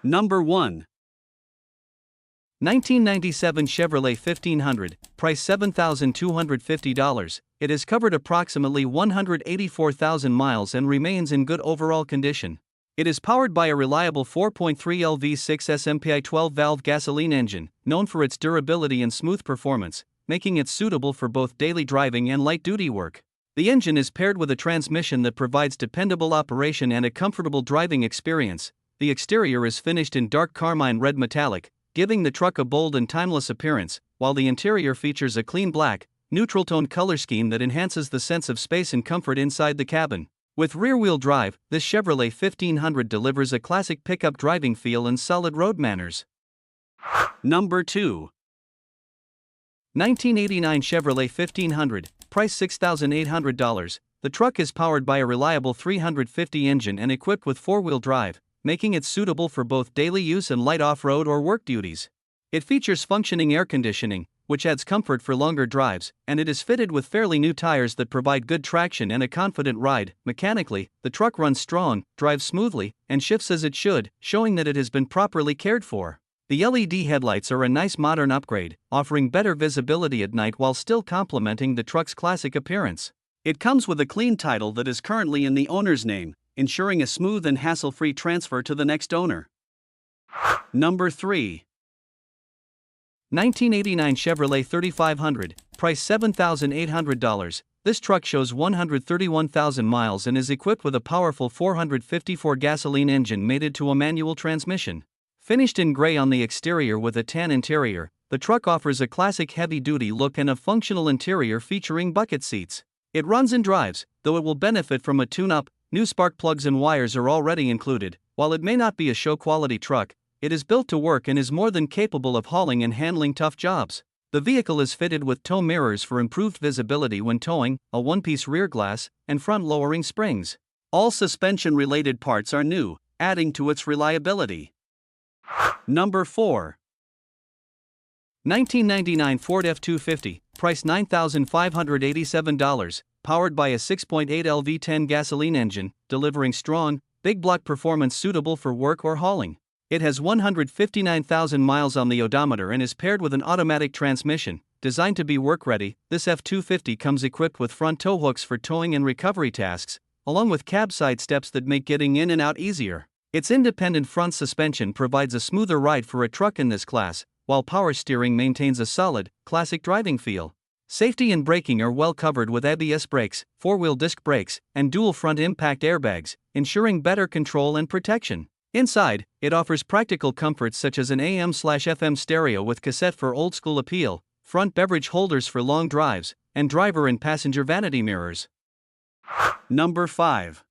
Number 1. 1997 Chevrolet 1500, price $7,250. It has covered approximately 184,000 miles and remains in good overall condition. It is powered by a reliable 4.3L V6 SMPI 12-valve gasoline engine, known for its durability and smooth performance, making it suitable for both daily driving and light-duty work. The engine is paired with a transmission that provides dependable operation and a comfortable driving experience. The exterior is finished in dark carmine red metallic, giving the truck a bold and timeless appearance, while the interior features a clean black, neutral-tone color scheme that enhances the sense of space and comfort inside the cabin. With rear-wheel drive, this Chevrolet 1500 delivers a classic pickup driving feel and solid road manners. Number 2. 1989 Chevrolet 1500, price $6,800. The truck is powered by a reliable 350 engine and equipped with four-wheel drive, making it suitable for both daily use and light off-road or work duties. It features functioning air conditioning, which adds comfort for longer drives, and it is fitted with fairly new tires that provide good traction and a confident ride. Mechanically, the truck runs strong, drives smoothly, and shifts as it should, showing that it has been properly cared for. The LED headlights are a nice modern upgrade, offering better visibility at night while still complementing the truck's classic appearance. It comes with a clean title that is currently in the owner's name, ensuring a smooth and hassle-free transfer to the next owner. Number 3. 1989 Chevrolet 3500, price $7,800. This truck shows 131,000 miles and is equipped with a powerful 454 gasoline engine mated to a manual transmission. Finished in gray on the exterior with a tan interior, the truck offers a classic heavy-duty look and a functional interior featuring bucket seats. It runs and drives, though it will benefit from a tune-up. New spark plugs and wires are already included. While it may not be a show-quality truck, it is built to work and is more than capable of hauling and handling tough jobs. The vehicle is fitted with tow mirrors for improved visibility when towing, a one-piece rear glass, and front-lowering springs. All suspension-related parts are new, adding to its reliability. Number 4. 1999 Ford F250, price $9,587, powered by a 6.8L V10 gasoline engine, delivering strong, big block performance suitable for work or hauling. It has 159,000 miles on the odometer and is paired with an automatic transmission. Designed to be work-ready, this F250 comes equipped with front tow hooks for towing and recovery tasks, along with cab side steps that make getting in and out easier. Its independent front suspension provides a smoother ride for a truck in this class, while power steering maintains a solid, classic driving feel. Safety and braking are well covered with ABS brakes, four-wheel disc brakes, and dual front impact airbags, ensuring better control and protection. Inside, it offers practical comforts such as an AM/FM stereo with cassette for old-school appeal, front beverage holders for long drives, and driver and passenger vanity mirrors. Number 5.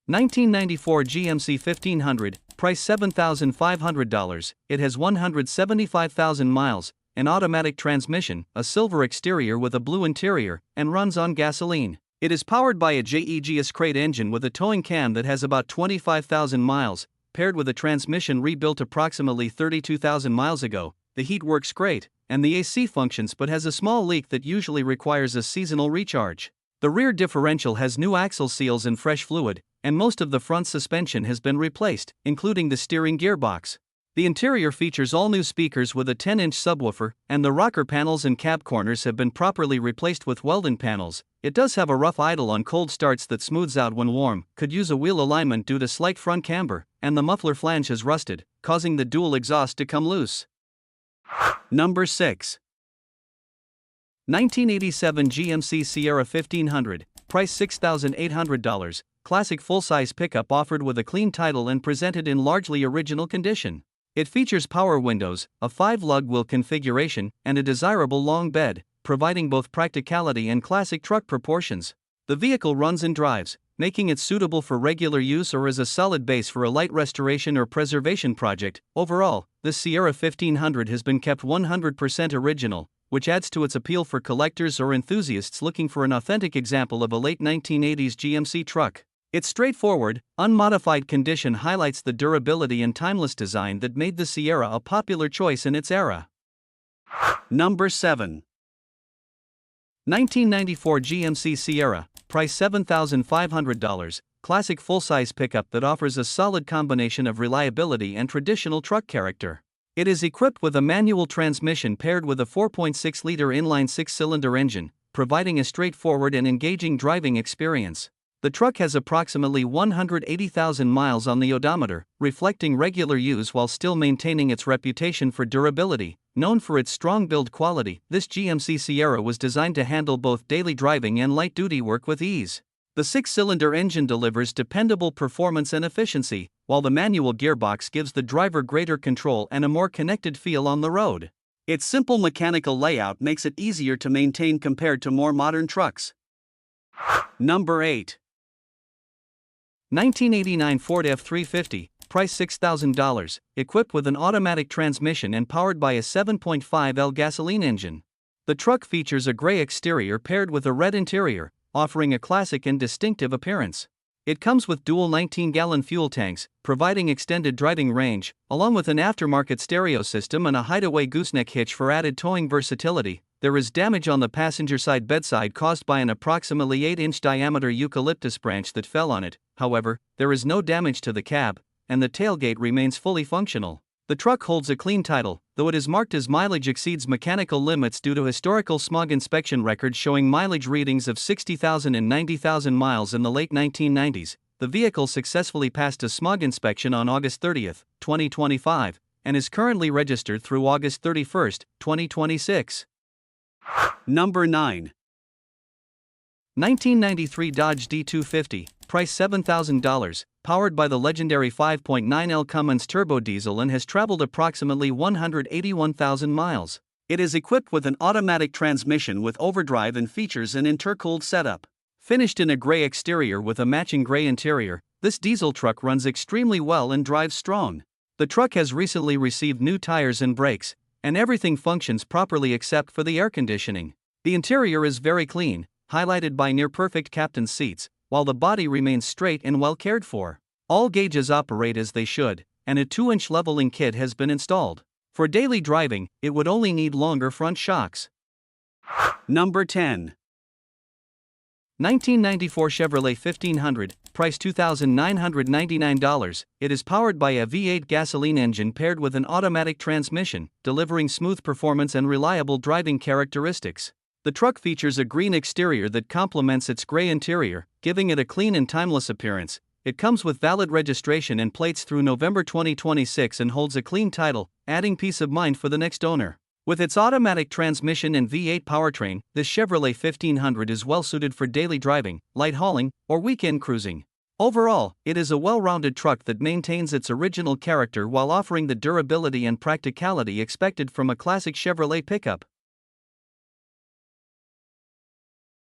1994 GMC 1500, price $7,500. It has 175,000 miles, an automatic transmission, a silver exterior with a blue interior, and runs on gasoline. It is powered by a JEGS crate engine with a towing cam that has about 25,000 miles, paired with a transmission rebuilt approximately 32,000 miles ago. The heat works great, and the AC functions but has a small leak that usually requires a seasonal recharge. The rear differential has new axle seals and fresh fluid, and most of the front suspension has been replaced, including the steering gearbox. The interior features all new speakers with a 10-inch subwoofer, and the rocker panels and cab corners have been properly replaced with Weldon panels. It does have a rough idle on cold starts that smooths out when warm, could use a wheel alignment due to slight front camber, and the muffler flange has rusted, causing the dual exhaust to come loose. Number 6. 1987 GMC Sierra 1500, price $6,800, classic full-size pickup offered with a clean title and presented in largely original condition. It features power windows, a 5-lug wheel configuration, and a desirable long bed, providing both practicality and classic truck proportions. The vehicle runs and drives, making it suitable for regular use or as a solid base for a light restoration or preservation project. Overall, this Sierra 1500 has been kept 100% original, which adds to its appeal for collectors or enthusiasts looking for an authentic example of a late 1980s GMC truck. Its straightforward, unmodified condition highlights the durability and timeless design that made the Sierra a popular choice in its era. Number 7. 1994 GMC Sierra, price $7,500. classic full-size pickup that offers a solid combination of reliability and traditional truck character. It is equipped with a manual transmission paired with a 4.6-liter inline six-cylinder engine, providing a straightforward and engaging driving experience. The truck has approximately 180,000 miles on the odometer, reflecting regular use while still maintaining its reputation for durability. Known for its strong build quality, this GMC Sierra was designed to handle both daily driving and light-duty work with ease. The six-cylinder engine delivers dependable performance and efficiency, while the manual gearbox gives the driver greater control and a more connected feel on the road. Its simple mechanical layout makes it easier to maintain compared to more modern trucks. Number 8. 1989 Ford F350, price $6,000, equipped with an automatic transmission and powered by a 7.5L gasoline engine. The truck features a gray exterior paired with a red interior, offering a classic and distinctive appearance. It comes with dual 19-gallon fuel tanks, providing extended driving range, along with an aftermarket stereo system and a hideaway gooseneck hitch for added towing versatility. There is damage on the passenger side bedside caused by an approximately 8-inch diameter eucalyptus branch that fell on it. However, there is no damage to the cab, and the tailgate remains fully functional. The truck holds a clean title, though it is marked as mileage exceeds mechanical limits due to historical smog inspection records showing mileage readings of 60,000 and 90,000 miles in the late 1990s. The vehicle successfully passed a smog inspection on August 30, 2025, and is currently registered through August 31, 2026. Number 9. 1993 Dodge D250, price $7,000, powered by the legendary 5.9L Cummins turbo diesel and has traveled approximately 181,000 miles. It is equipped with an automatic transmission with overdrive and features an intercooled setup. Finished in a gray exterior with a matching gray interior, this diesel truck runs extremely well and drives strong. The truck has recently received new tires and brakes, and everything functions properly except for the air conditioning. The interior is very clean, highlighted by near-perfect captain's seats, while the body remains straight and well cared for. All gauges operate as they should, and a 2-inch leveling kit has been installed. For daily driving, it would only need longer front shocks. Number 10. 1994 Chevrolet 1500, price $2,999. It is powered by a V8 gasoline engine paired with an automatic transmission, delivering smooth performance and reliable driving characteristics. The truck features a green exterior that complements its gray interior, giving it a clean and timeless appearance. It comes with valid registration and plates through November 2026 and holds a clean title, adding peace of mind for the next owner. With its automatic transmission and V8 powertrain, this Chevrolet 1500 is well suited for daily driving, light hauling, or weekend cruising. Overall, it is a well-rounded truck that maintains its original character while offering the durability and practicality expected from a classic Chevrolet pickup.